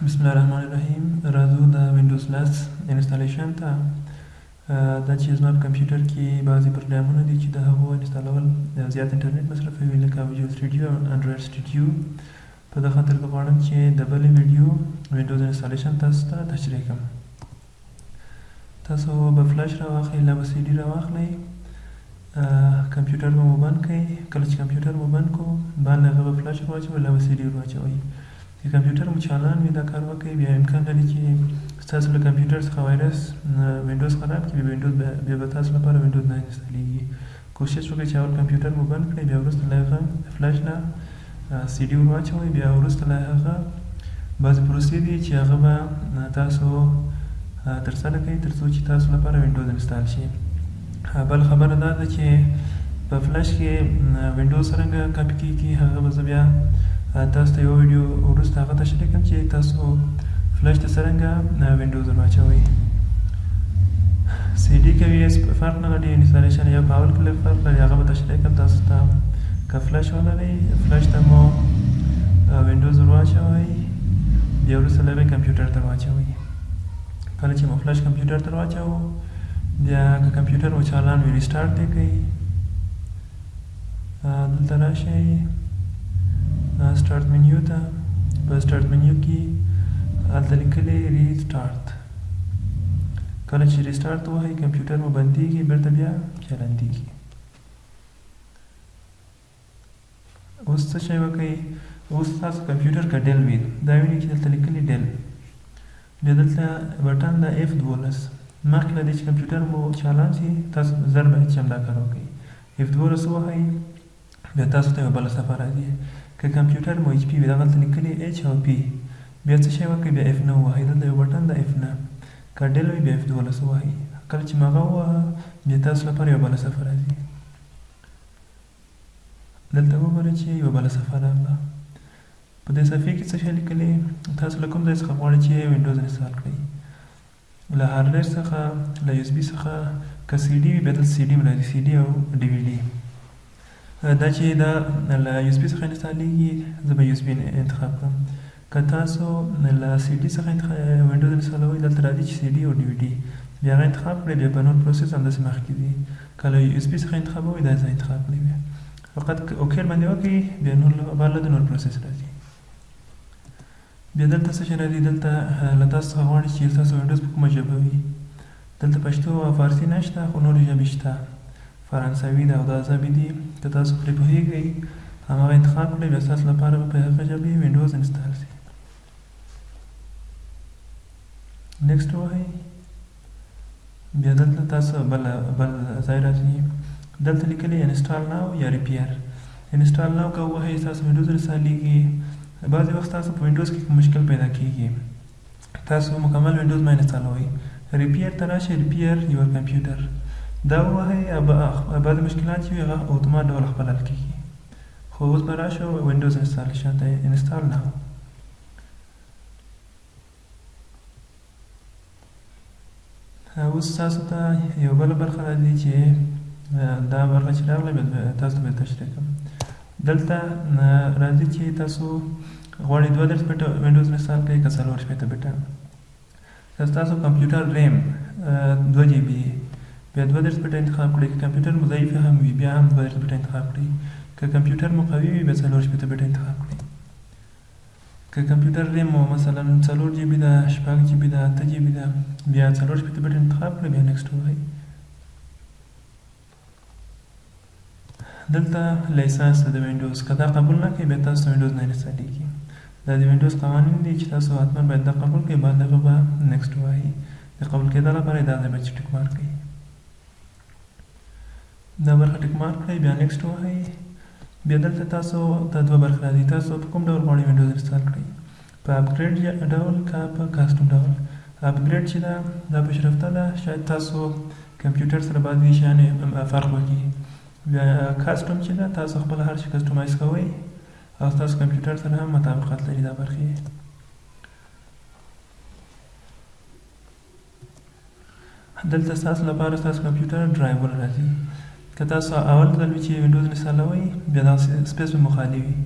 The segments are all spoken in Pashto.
بسم الله الرحمن الرحیم. راځو د وینډوز 10 انسټالیشن ته. دا چې زما په کمپیوټر کې بعضې پروګرامونه دي چې د هغو انسټالول زیات انټرنیټ مصرفوي، لکه ویژوال سټوډیو او انډرایډ سټوډیو. په دې خاطر زه غواړم چې د بلې ویډیو وینډوز انسټالیشن تاسو ته تشریح کړم. تاسو به فلش راواخلئ، لا به سی ډي راواخلئ، کمپیوټر به مو بند کړئ. کله چې کمپیوټر مو بند کړو باندې هغه به فلش ور واچوئ، لا به سی ډي ور واچوئ. که کمپیوټر مو چالان وي دا کار وکړئ، بیا امکان لري چې ستاسو له کمپیوټر څخه وایرس وینډوز خراب کړي، بیا به تاسو لپاره وینډوز نه انسټالیږي. کوشش وکړئ چې اول کمپیوټر مو بند کړئ، بیا وروسته له هغه فلش نه سی ډي ور واچوئ، بیا وروسته له هغه بعضې پروسې دي چې هغه به تاسو ترسره کوئ تر څو چې تاسو لپاره وینډوز انسټال شي. بل خبره دا ده چې په فلش کې وینډوز څرنګه کاپي کېږي، هغه به زه بیا تاسو ته یو ویډیو وروسته هغه تشریح کړم چې تاسو فلش ته څرنګه وینډوز ور واچوئ. سی ډي کوي فرق نه لري، انسټالیشن یا په اول کې لږ فرق لري، هغه به تشریح کړم تاسو ته. که فلش ولرئ، فلش ته مو وینډوز ور واچوئ، بیا وروسته له هغې کمپیوټر ته واچوئ. کله چې مو فلش کمپیوټر ته واچوو، بیا که کمپیوټر مو چالان وي ریسټارټ یې کوئ. دلته راشئ سټارټ منیو ته. په سټارټ منیو کې هلته لیکلی ریسټارټ. کله چې ریسټارټ ووهئ کمپیوټر مو بندېږي، بیرته بیا چالانېږي. اوس څه شی وکړئ، اوس تاسو کمپیوټر که ډیل وي دا وینئ چې دلته لیکلی ډیل، بیا دلته بټن د F12. مخکې له دې چې کمپیوټر مو چالان شي تاسو زر باید چې همدا کار وکړئ. F12 ووهئ، بیا تاسو ته یوه بله صفحه راځي. که کمپیوټر مو HP وي دغلته لیکلي H او P، بیا څه شی وکړئ، بیا F9 ووهئ. دلته یو بټن د F9. که ډیل وي بیا F12 ووهئ. کله چې مو هغه ووهه بیا تاسو لپاره یوه بله صفحه راځي. دلته وګورئ چې یوه بله صفحه راغله. په دې صفحې کې څه شی لیکلي، تاسو له کوم ځای څخه غواړئ چې وینډوز انسټال کړئ. له هارډ ډرایو څخه، له USB څخه. که سی ډي وي بیا دلته سی ډي هم راځي، سی ډي او DVD. دا چې دا له USB څخه انسټالیږي زه به USB انتخاب کړم. که تاسو له سی ډي څخه وینډوز انسټالوئ دلته راځي چې سی ډي او DVD، بیا هغه انتخاب کړئ، بیا به نور پروسس همداسې مخکې ځي. که له USB څخه انتخابوئ دا ځای انتخاب کړئ، بیا فقط اوکې باندې وکړئ، بیا نور له نور پروسس راځي. بیا دلته څه شی راځي، دلته له تاسو څخه غواړي چې تاسو وینډوز په کومه ژبه وي. دلته پښتو او فارسي نشته، خو نورې ژبې شته، فرانسوي ده او دا ژبې دي. که تاسو پرې پوهېږئ هماغه انتخاب کړئ، بیا ستاسو لپاره به په هغه ژبې وینډوز انسټال شي. نیکسټ ووهئ، بیا دلته تاسو بل ځای راځي، دلته لیکلی انسټال ناو یا ریپیر. انسټال ناو که ووهئ ستاسو وینډوز انسټالیږي. بعضې وخت تاسو په وینډوز کې مشکل پیدا کېږي، تاسو مکمل وینډوز مه انسټالوئ. ریپیر ته راشئ، ریپیر یور کمپیوټر دا ووهئ. بعضې مشکلات چې وي هغه اتومات ډول خپل حل کېږي. خو اوس به راشو وینډوز انسټالیشن ته، انسټال ناو. اوس تاسو ته یو بله برخه راځي چې دا برخه چې راغله بیا تاسو ته به تشریح کړم. دلته راځي چې تاسو غواړئ 32 بیټه وینډوز انسټال کړئ که 64 بیټه. که ستاسو کمپیوټر ریم 2 GB بیا 32 بیټه انتخاب کړئ. که کمپیوټر مو ضعیف هم وي بیا هم 32 بیټه انتخاب کړئ. که کمپیوټر مو قوي وي بیا 64 بیټه انتخاب کړئ. که کمپیوټر ریم مو مثلا 4 GB ده، 6 GB ده، 8 GB ده، بیا 64 بیټه انتخاب کړئ، بیا نیکسټ ووهئ. دلته لایسنس د وینډوز، که دا قبول نه کړئ بیا تاسو وینډوز نه انسټالیږي. دا د وینډوز قوانین دي چې تاسو حتما باید دا قبول کړئ، بعد هغه به نیکسټ ووهئ. د قبول کېدو لپاره دا ځای به چې ټیک مارک کړئ، دا برخه ټیک مارک کړئ، بیا نیکسټ ووهئ. بیا دلته تاسو ته دوه برخې راځي، تاسو په کوم ډول غواړئ وینډوز انسټال کړئ، په اپګریډ ډول که په کاسټم ډول. اپګریډ چې ده دا پیشرفته ده، شاید تاسو کمپیوټر سره بعضې شیان فرق وکړي. بیا کاسټم چې ده تاسو خپله هر شي کسټمایز کوئ او ستاسو کمپیوټر سره هم مطابقت لري دا برخې. دلته ستاسو لپاره ستاسو کمپیوټر ډرایور راځي. که تاسو اول ځل وي چې وینډوز انسټالوئ بیا دا سپیس به مو خالي وي.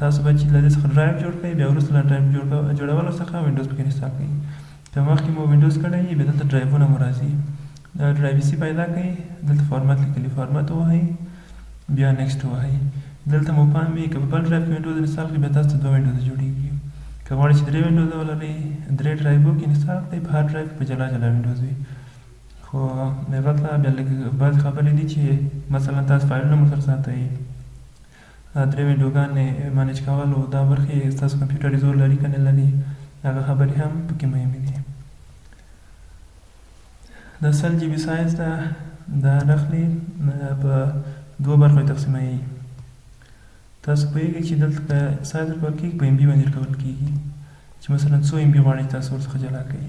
تاسو به چې له دې څخه ډرایو جوړ کړئ بیا وروسته له ډرایو جوړولو څخه وینډوز پکې انسټال کړئ که مخکې مو وینډوز کړی بیا دلته ډرایوونه مو راځي دا ډرایو سی پیدا کړئ دلته فارمات لیکلي فارمات ووهئ بیا نیکسټ ووهئ دلته مو پام وي که په بل ډرایو کې وینډوز انسټال کړئ بیا تاسو ته 2 وینډوز جوړېږي که غواړئ چې 3 وینډوز ولرئ 3 ډرایو کې انسټال کړئ په هر ډرایو کې په جلا جلا وینډوز وي خو البته بیا لږ بعضې خبرې دي چې مثلا تاسو فایلونه مو سره ساتئ 3 وینډوګانې مانیج کولو دا برخې ستاسو کمپیوټر زور لري که نه لري هغه خبرې هم پکې مهمې دي د 100 GB سایز دا راخلي په 2 برخو تقسیموي تاسو پوهېږئ چې دلته سایز ورکول کېږي په MB باندې ورکول کېږي چې مثلا څو MB غواړئ تاسو ورڅخه جلا کړئ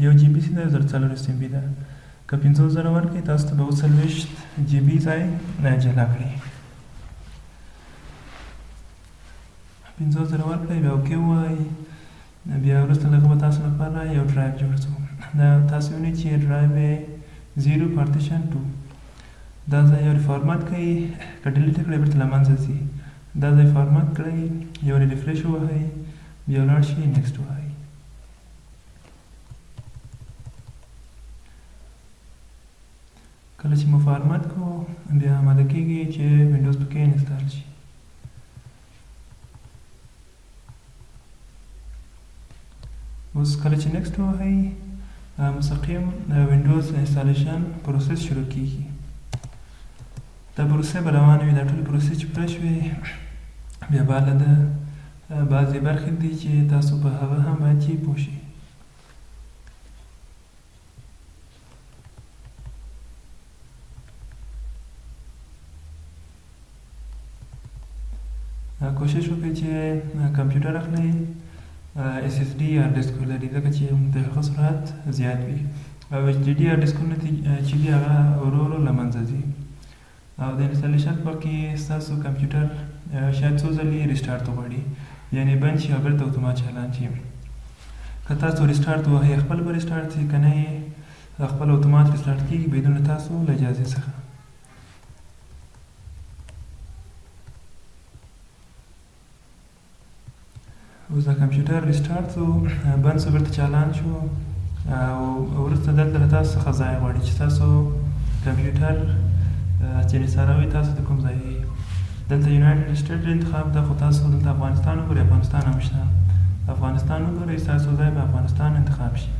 1 GB ده 1400 MB ده که 500 ورکړئ تاسو ته به 40 GB ځای جلا کړئ 500 ورکړئ بیا اوکې ووایئ بیا وروسته دغه به تاسو لپاره یو ډرایو جوړ شو دا تاسو وینئ چې ډرایو 0 پارټیشن 2 دا ځای یو فارمات کړئ که ډیلیټ کړئ بیرته له منځه ځي دا ځای فارمات کړئ یو ریفریش ووهئ بیا ولاړ شئ نیکسټ ووهئ کله چې مو فارمات کړو بیا اماده کېږي چې وینډوز پکې انسټال شي اوس کله چې نیکسټ ووهئ مستقیم وینډوز انسټالیشن پروسس شروع کېږي دا پروسه به روانه وي دا ټولې پروسې چې پوره شوې بیا بالا د بعضې برخې دي چې تاسو په هغه هم باید چې پوه شئ کوشش وکړئ چې کمپیوټر اخلئ SSD هارډ ډیسک ولري ځکه چې د هغه سرعت زیات وي او HDD هارډ ډیسکونه چې دي هغه ورو ورو له منځه ځي او د انسټالیشن په وخت کې ستاسو کمپیوټر شاید څو ځلې ریسټارټ وغواړي یعنې بند شي او بېرته اتومات چالان شي که تاسو ریسټارټ ووهئ خپل به ریسټارټ شي که نه یې خپل اتومات ریسټارټ کېږي بدون تاسو له اجازې څخه اوس د کمپیوټر ریسټارټ شو بند شو بېرته چالان شو او وروسته دلته له تاسو څخه ځای غواړي چې تاسو کمپیوټر چې انحصاروئ تاسو د کوم ځای یې دلته یونایټډ سټیټ انتخاب ده خو تاسو دلته افغانستان وګورئ افغانستان هم شته افغانستان وګورئ ستاسو ځای به افغانستان انتخاب شي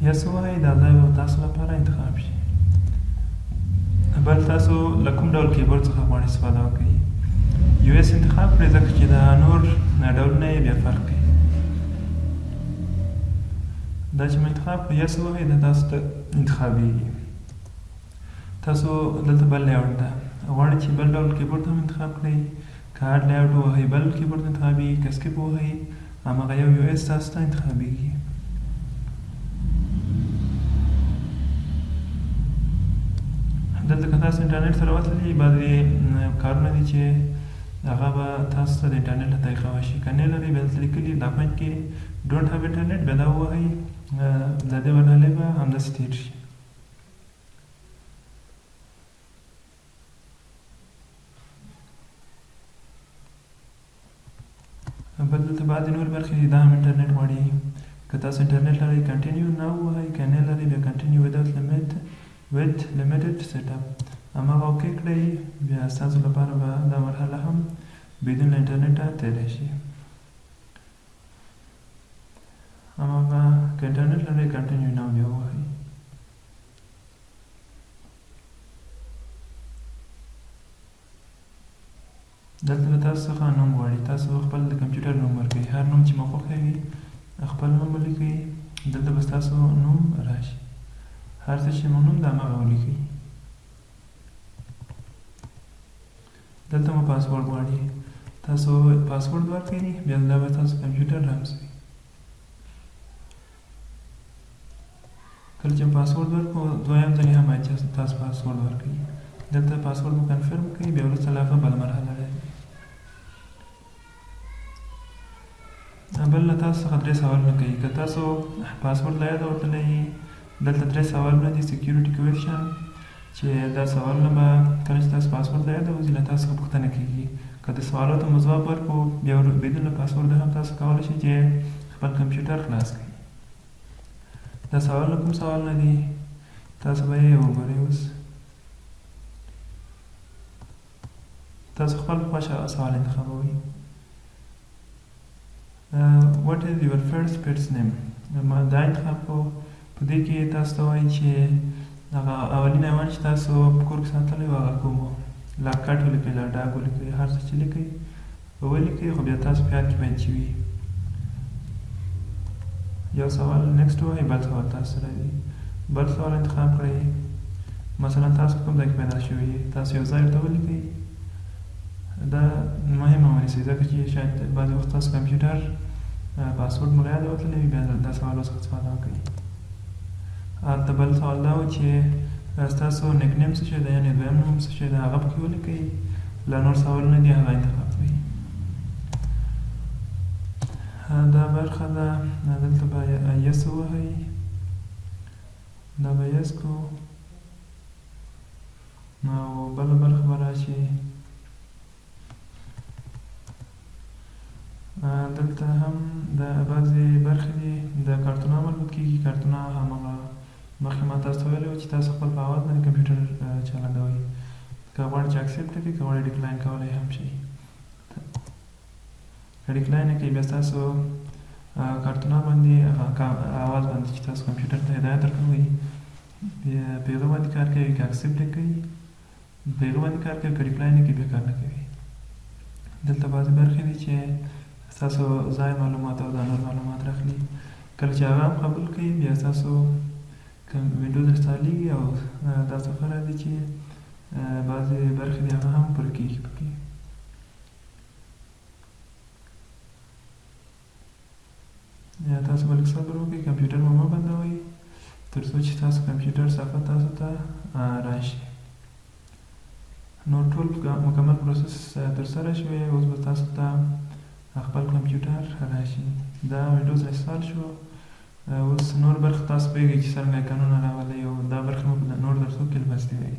یس ووایئ دا ځای به تاسو لپاره انتخاب شي بل تاسو له کوم ډول کیبورډ څخه غواړئ استفاده وکړئ US انتخاب کړئ ځکه چې د نور ډولونه یې بیا فرق کوي دا چې مو انتخاب کړئ یس ووایئ دا تاسو ته انتخابېږي تاسو دلته بل لیاوټ ده غواړئ چې بل ډول کیبورډ هم انتخاب کړئ که هارډ لیاوټ ووهئ بل کیبورډ انتخابېږي که سکیپ ووهئ هماغه یو US تاسو ته انتخابېږي دلته که تاسو انټرنیټ سره وصل یې بعضې کارونه دي چې هغه به تاسو ته د انټرنیټ له طریقه وشي که نه لرئ بیا دلته لیکلي ډاکومنټ کې ډونټ هاف انټرنیټ بیا دا ووهئ د دې ورډالۍ به همداسې تېر شي بل دلته بعضې نور برخې دي دا هم انټرنیټ غواړي که تاسو انټرنیټ لرئ کنټینیو نه ووهئ که نه لرئ بیا کنټینیو with limited setup هماغه اوکې کړئ بیا ستاسو لپاره به دا مرحله هم بدون له انټرنیټه تېری شي هماغه که انټرنیټ لرئ کنټینیو نه بیا ووهئ دلته له تاسو څخه نوم غواړي تاسو خپل د کمپیوټر نوم ورکوئ هر نوم چې مو خوښوي خپل نوم ولیکئ دلته به ستاسو نوم راشي هر څه چې مو نوم د هماغه ولیکئ دلته مو پاسورډ غواړي تاسو پاسورډ ورکوئ بیا دا به تاسو کمپیوټر رمز وي کله چې پاسورډ ورکړو دویم ځل هم باید چې تاسو پاسورډ ورکوئ دلته پاسورډ مو کنفرم کړئ بیا وروسته له هغه بله مرحله راځي بل له تاسو څخه 3 سوالونه کوي که تاسو پاسورډ له یاده وتلی دلته 3 سوالونه دي سیکیورټي کوېشن چې دا سوالونه به کله چې تاسو پاسورډ له یاده وځي له تاسو څخه پوښتنه کېږي که د سوالاتو مو ځواب ورکړو بیا بدون له پاسورډ هم تاسو کولی شئ چې خپل کمپیوټر خلاص کړئ. دا سوالونه کوم سوالونه دي تاسو به یې وګورئ. اوس تاسو خپل خوښه سوال انتخابوئ. what is your first pet's name؟ دا انتخاب کوو. په دې کې تاسو ته وایي چې هغه اولین حیوان چې تاسو په کور کې ساتلی و هغه کوم و. لاکټ ولیکئ، لاډاګ ولیکئ، هر څه چې لیکئ ولیکئ، خو بیا تاسو په یاد کې باید چې وي. یو سوال نیکسټ ووایي، بل سوال تاسو سره دی. بل سوال انتخاب کړئ. مثلا تاسو کوم ځای کې پیدا شوي تاسو یو ځای ورته ولیکئ. دا مهمه ونیسئ ځکه چې شاید بعضې وخت تاسو کمپیوټر پاسورډ مو له یاده وتلی وي، بیا دا سوال څخه استفاده وکړئ. هلته بل سوال دا و چې ستاسو نیکنیم څه شی دی، یعنې دویم نوم څه شی دی، هغه پکې ولیکئ. لا نور سوالونه دي هغه انتخاب کړئ. دا برخه ده، دلته به یس ووهئ. دا به یس کړو او بله برخه به راشي. دلته هم د بعضې برخې دي د کارتونه مربوط کېږي. کارتونه هماغه مخکې ما تاسو ته ویلي وو چې تاسو خپل په اواز باندې کمپیوټر چلندوئ. که غواړئ چې اکسپټ کړئ، که غواړئ ډیکلاین کولی هم شئ. که ډیکلاین یې کوئ بیا ستاسو کارتونه باندې اواز باندې چې تاسو کمپیوټر ته هدایت درکوئ په هغه باندې کار کوي. که اکسپټ یې کوئ په هغه باندې کار کوي، که ډیکلاین یې کوئ بیا کار نه کوي. دلته بعضې برخې دي چې ستاسو ځای معلومات او دا نور معلومات راخلي. کله چې هغه هم قبول کوئ بیا ستاسو وینډوز انسټالېږي او دا صفحه راځي چې بعضې برخې دي هغه هم پوره کېږي پکې. یا تاسو به لږ صبر وکړئ، کمپیوټر مو مه بندوئ تر څو چې تاسو کمپیوټر صفحه تاسو ته راشي. نو ټول مکمل پروسس ترسره شوی. اوس به تاسو ته خپل کمپیوټر راشي. دا وینډوز انسټال شو. اوس نور برخه تاسو پوهېږئ چې څرنګه ایکنونه راولئ او دا برخه مو په نور درسو کې لوستې وي.